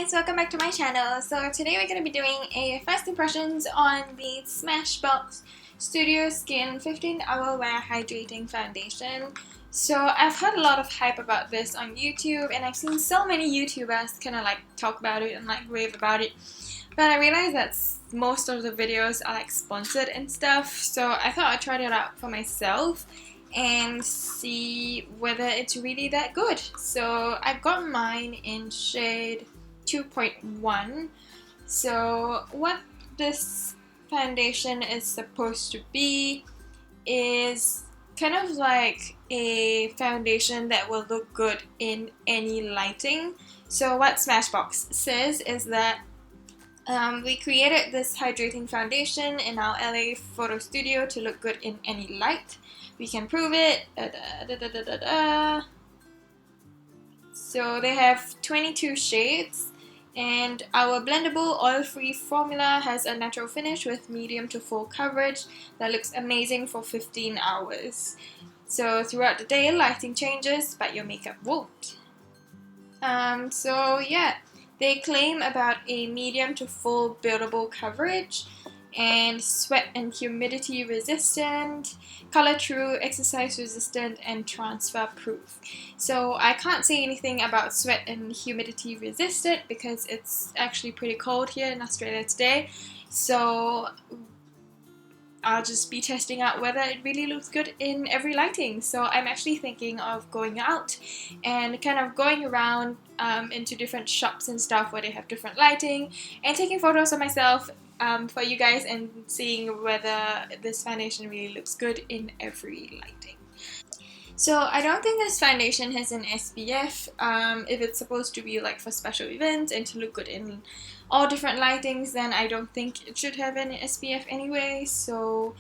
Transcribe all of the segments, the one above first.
guys, welcome back to my channel. So today we're going to be doing a first impressions on the Smashbox Studio Skin 15-Hour Wear Hydrating Foundation. So I've heard a lot of hype about this on YouTube, and I've seen so many YouTubers kind of like talk about it and like rave about it. But I realized that most of the videos are like sponsored and stuff, so I thought I'd try it out for myself and see whether it's really that good. So I got mine in shade 2.1. So what this foundation is supposed to be is kind of like a foundation that will look good in any lighting. So what Smashbox says is that we created this hydrating foundation in our LA photo studio to look good in any light. We can prove it. So they have 22 shades, and our blendable oil-free formula has a natural finish with medium to full coverage that looks amazing for 15 hours. So throughout the day, lighting changes, but your makeup won't. So yeah, they claim about a medium to full buildable coverage, and sweat and humidity resistant, color true, exercise resistant, and transfer proof. So I can't say anything about sweat and humidity resistant because it's actually pretty cold here in Australia today. So I'll just be testing out whether it really looks good in every lighting. So I'm actually thinking of going out and kind of going around into different shops and stuff where they have different lighting and taking photos of myself for you guys and seeing whether this foundation really looks good in every lighting. So I don't think this foundation has an SPF. If it's supposed to be like for special events and to look good in all different lightings, then I don't think it should have an SPF anyway. So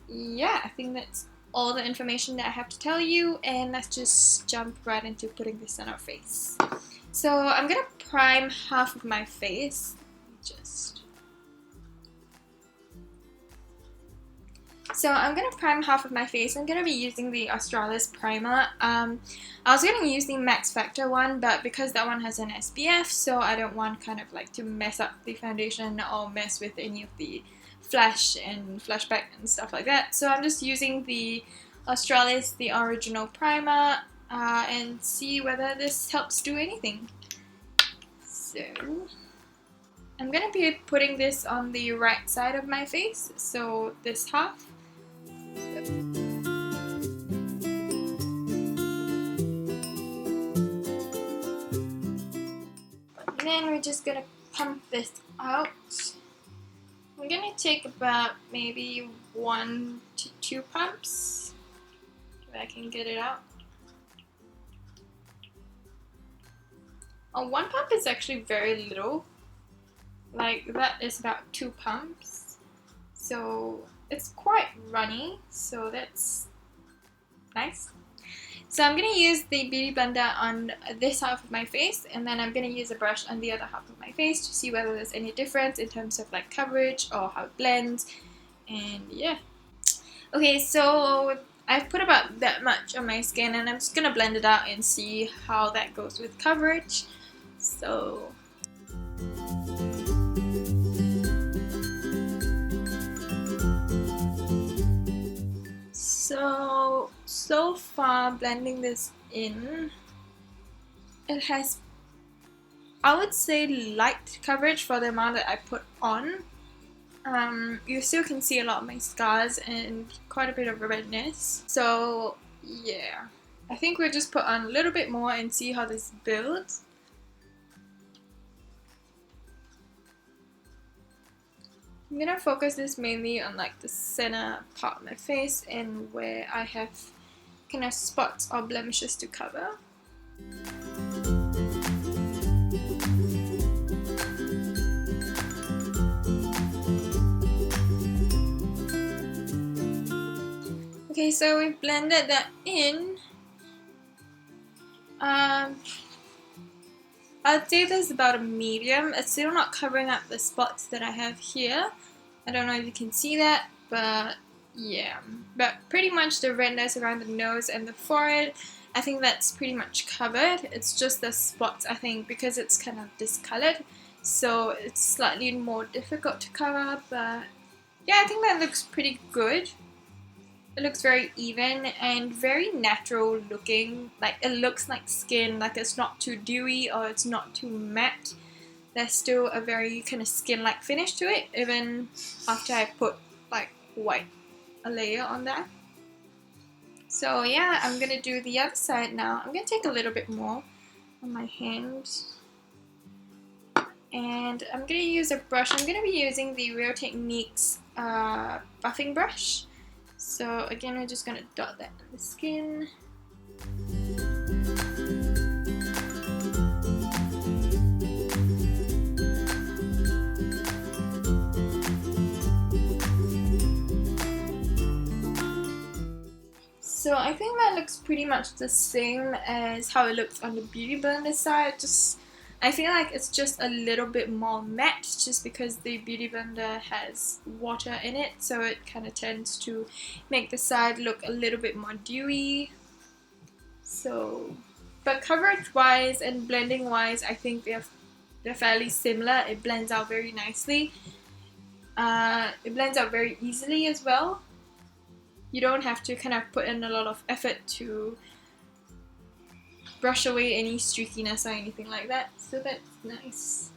yeah, I think that's all the information that I have to tell you, and let's just jump right into putting this on our face. So I'm gonna prime half of my face. So I'm going to prime half of my face. I'm going to be using the Australis primer. I was going to use the Max Factor one, but because that one has an SPF, so I don't want kind of like to mess up the foundation or mess with any of the flash and flashback and stuff like that. So I'm just using the Australis, the original primer, and see whether this helps do anything. So I'm going to be putting this on the right side of my face, so this half. And then we're just gonna pump this out. I'm gonna take about maybe 1 to 2 pumps if I can get it out. One pump is actually very little. Like that is about 2 pumps. So it's quite runny, so that's nice. So I'm going to use the Beauty Blender on this half of my face, and then I'm going to use a brush on the other half of my face to see whether there's any difference in terms of like coverage or how it blends, and yeah. Okay, so I've put about that much on my skin, and I'm just going to blend it out and see how that goes with coverage. So far blending this in, it has, I would say, light coverage for the amount that I put on. You still can see a lot of my scars and quite a bit of redness. So yeah, I think we'll just put on a little bit more and see how this builds. I'm gonna focus this mainly on like the center part of my face and where I have kind of spots or blemishes to cover. Okay, so we've blended that in. I'd say this is about a medium. It's still not covering up the spots that I have here. I don't know if you can see that, but yeah. But pretty much the redness around the nose and the forehead I think that's pretty much covered. It's just the spots, I think, because it's kind of discolored, so it's slightly more difficult to cover, but yeah, I think that looks pretty good. It looks very even and very natural looking. Like, it looks like skin, like it's not too dewy or it's not too matte. There's still a very kind of skin-like finish to it, even after I put like a layer on that. So yeah, I'm gonna do the other side now. I'm gonna take a little bit more on my hand. And I'm gonna use a brush. I'm gonna be using the Real Techniques buffing brush. So again, we're just gonna dot that on the skin. So I think that looks pretty much the same as how it looks on the Beauty Blender side. I feel like it's just a little bit more matte just because the Beauty Blender has water in it, so it kind of tends to make the side look a little bit more dewy. So, but coverage wise and blending wise, I think they're fairly similar. It blends out very nicely. It blends out very easily as well. You don't have to kind of put in a lot of effort to brush away any streakiness or anything like that, so that's nice.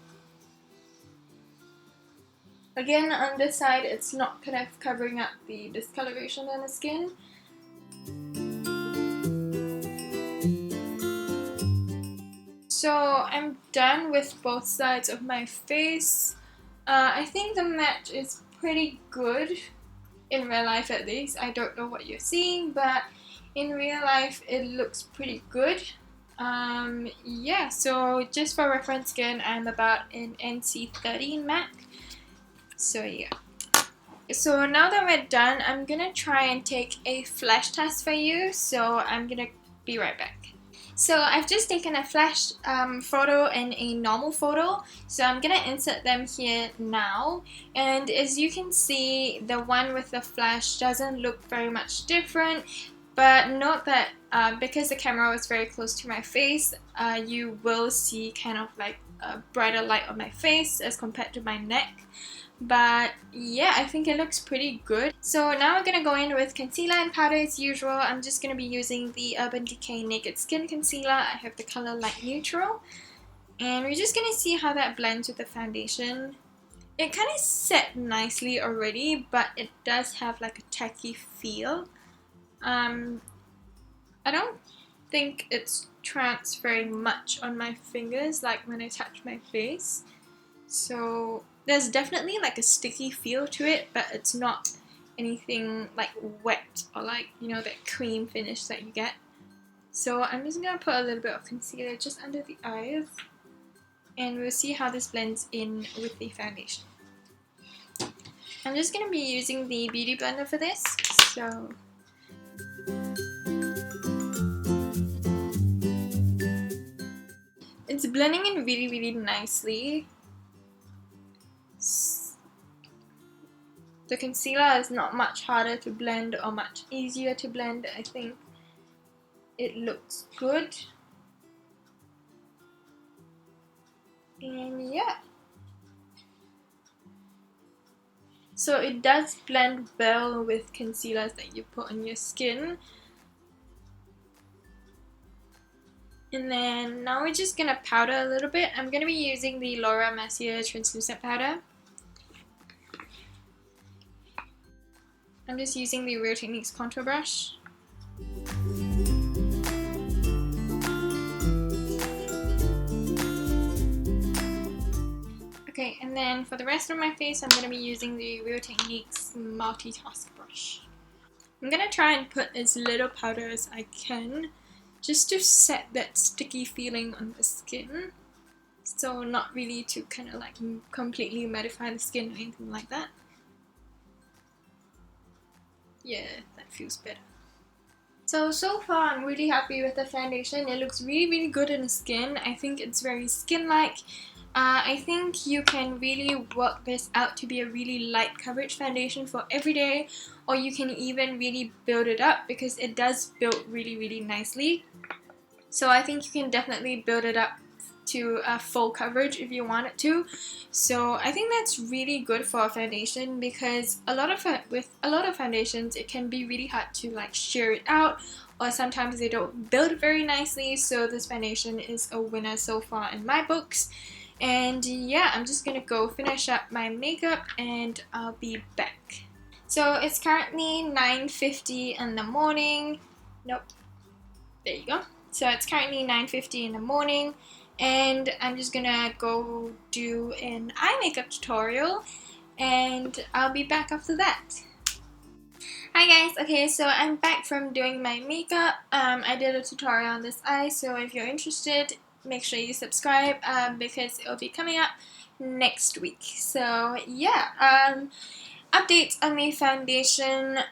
Again, on this side, it's not kind of covering up the discoloration on the skin. So I'm done with both sides of my face. I think the match is pretty good. In real life at least. I don't know what you're seeing, but in real life it looks pretty good. Yeah, so just for reference again, I'm about an NC30 in MAC. So yeah. So now that we're done, I'm gonna try and take a flash test for you. So I'm gonna be right back. So I've just taken a flash photo and a normal photo, so I'm gonna insert them here now. And as you can see, the one with the flash doesn't look very much different, but note that because the camera was very close to my face, you will see kind of like a brighter light on my face as compared to my neck. But yeah, I think it looks pretty good. So now we're going to go in with concealer and powder as usual. I'm just going to be using the Urban Decay Naked Skin Concealer. I have the color Light Neutral. And we're just going to see how that blends with the foundation. It kind of set nicely already, but it does have like a tacky feel. I don't think it's transferring much on my fingers like when I touch my face. So there's definitely like a sticky feel to it, but it's not anything like wet or like, you know, that cream finish that you get. So I'm just gonna put a little bit of concealer just under the eyes, and we'll see how this blends in with the foundation. I'm just gonna be using the Beauty Blender for this. So it's blending in really, really nicely. The concealer is not much harder to blend or much easier to blend. I think it looks good. And yeah. So it does blend well with concealers that you put on your skin. And then now we're just gonna powder a little bit. I'm gonna be using the Laura Mercier translucent powder. I'm just using the Real Techniques contour brush. Okay, and then for the rest of my face, I'm going to be using the Real Techniques multitask brush. I'm going to try and put as little powder as I can, just to set that sticky feeling on the skin. So not really to kind of like completely mattify the skin or anything like that. Yeah, that feels better. So far I'm really happy with the foundation. It looks really, really good in the skin. I think it's very skin-like. I think you can really work this out to be a really light coverage foundation for everyday, or you can even really build it up because it does build really, really nicely. So I think you can definitely build it up to a full coverage if you want it to. So I think that's really good for a foundation, because with a lot of foundations it can be really hard to like sheer it out, or sometimes they don't build very nicely. So this foundation is a winner so far in my books. And yeah, I'm just gonna go finish up my makeup and I'll be back. So it's currently 9:50 in the morning. Nope, there you go. So it's currently 9:50 in the morning, and I'm just gonna go do an eye makeup tutorial, and I'll be back after that. Hi guys, okay, so I'm back from doing my makeup. I did a tutorial on this eye, so if you're interested, make sure you subscribe because it'll be coming up next week. So yeah, updates on the foundation.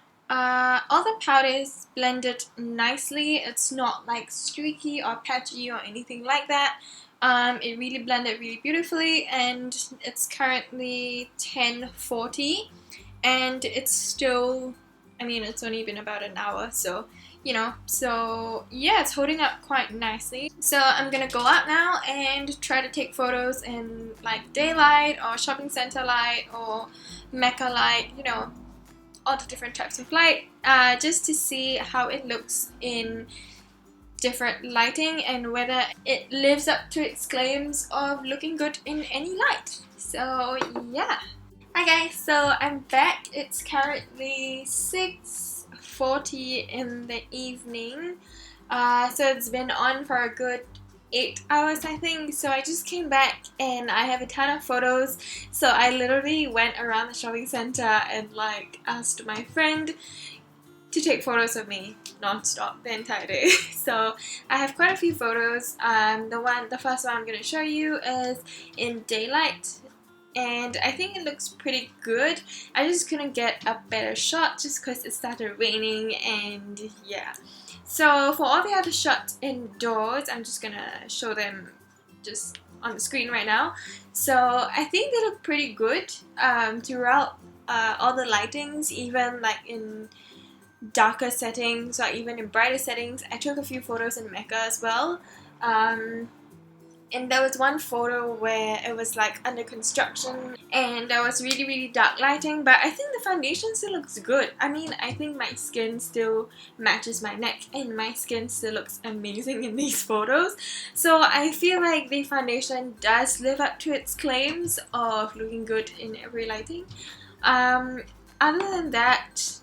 All the powders blended nicely. It's not like streaky or patchy or anything like that. It really blended really beautifully, and it's currently 10:40, and it's still, I mean, it's only been about an hour, so you know, so yeah, it's holding up quite nicely. So I'm gonna go out now and try to take photos in like daylight or shopping center light or Mecca light, you know, all the different types of light, just to see how it looks in different lighting and whether it lives up to its claims of looking good in any light. So yeah. Hi guys, so I'm back. It's currently 6:40 in the evening. So it's been on for a good 8 hours, I think. So I just came back and I have a ton of photos. So I literally went around the shopping center and like asked my friend to take photos of me non-stop the entire day. So I have quite a few photos. The first one I'm going to show you is in daylight, and I think it looks pretty good. I just couldn't get a better shot just because it started raining, and yeah. So for all the other shots indoors, I'm just gonna show them just on the screen right now. So I think they look pretty good throughout all the lightings, even like in darker settings or even in brighter settings. I took a few photos in Mecca as well. And there was one photo where it was like under construction and there was really dark lighting, but I think the foundation still looks good. I mean, I think my skin still matches my neck and my skin still looks amazing in these photos. So I feel like the foundation does live up to its claims of looking good in every lighting. Other than that,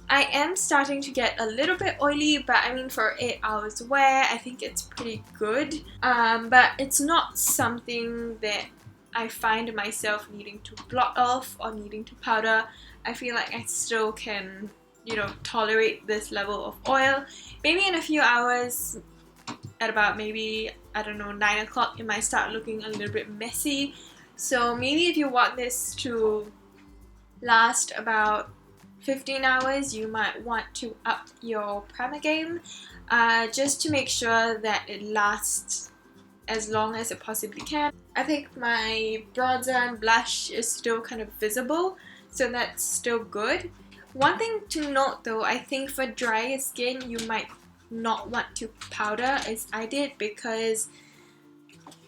I am starting to get a little bit oily, but I mean for 8 hours wear, I think it's pretty good. But it's not something that I find myself needing to blot off or needing to powder. I feel like I still can, you know, tolerate this level of oil. Maybe in a few hours, at about maybe, I don't know, 9 o'clock, it might start looking a little bit messy. So maybe if you want this to last about 15 hours, you might want to up your primer game just to make sure that it lasts as long as it possibly can. I think my bronzer and blush is still kind of visible, so that's still good. One thing to note though, I think for drier skin you might not want to powder as I did, because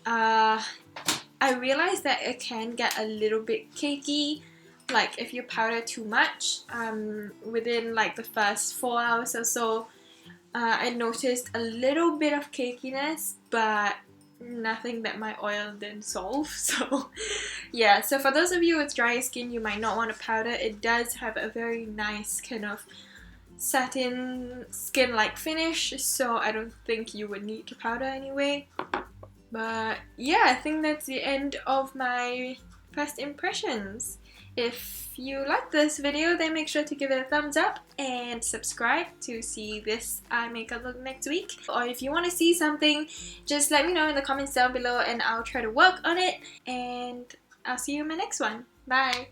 I realized that it can get a little bit cakey. Like if you powder too much, within like the first 4 hours or so, I noticed a little bit of cakiness, but nothing that my oil didn't solve. So yeah, so for those of you with dry skin, you might not want to powder. It does have a very nice kind of satin skin-like finish, so I don't think you would need to powder anyway. But yeah, I think that's the end of my first impressions. If you like this video, then make sure to give it a thumbs up and subscribe to see this eye makeup look next week. Or if you want to see something, just let me know in the comments down below and I'll try to work on it. And I'll see you in my next one. Bye!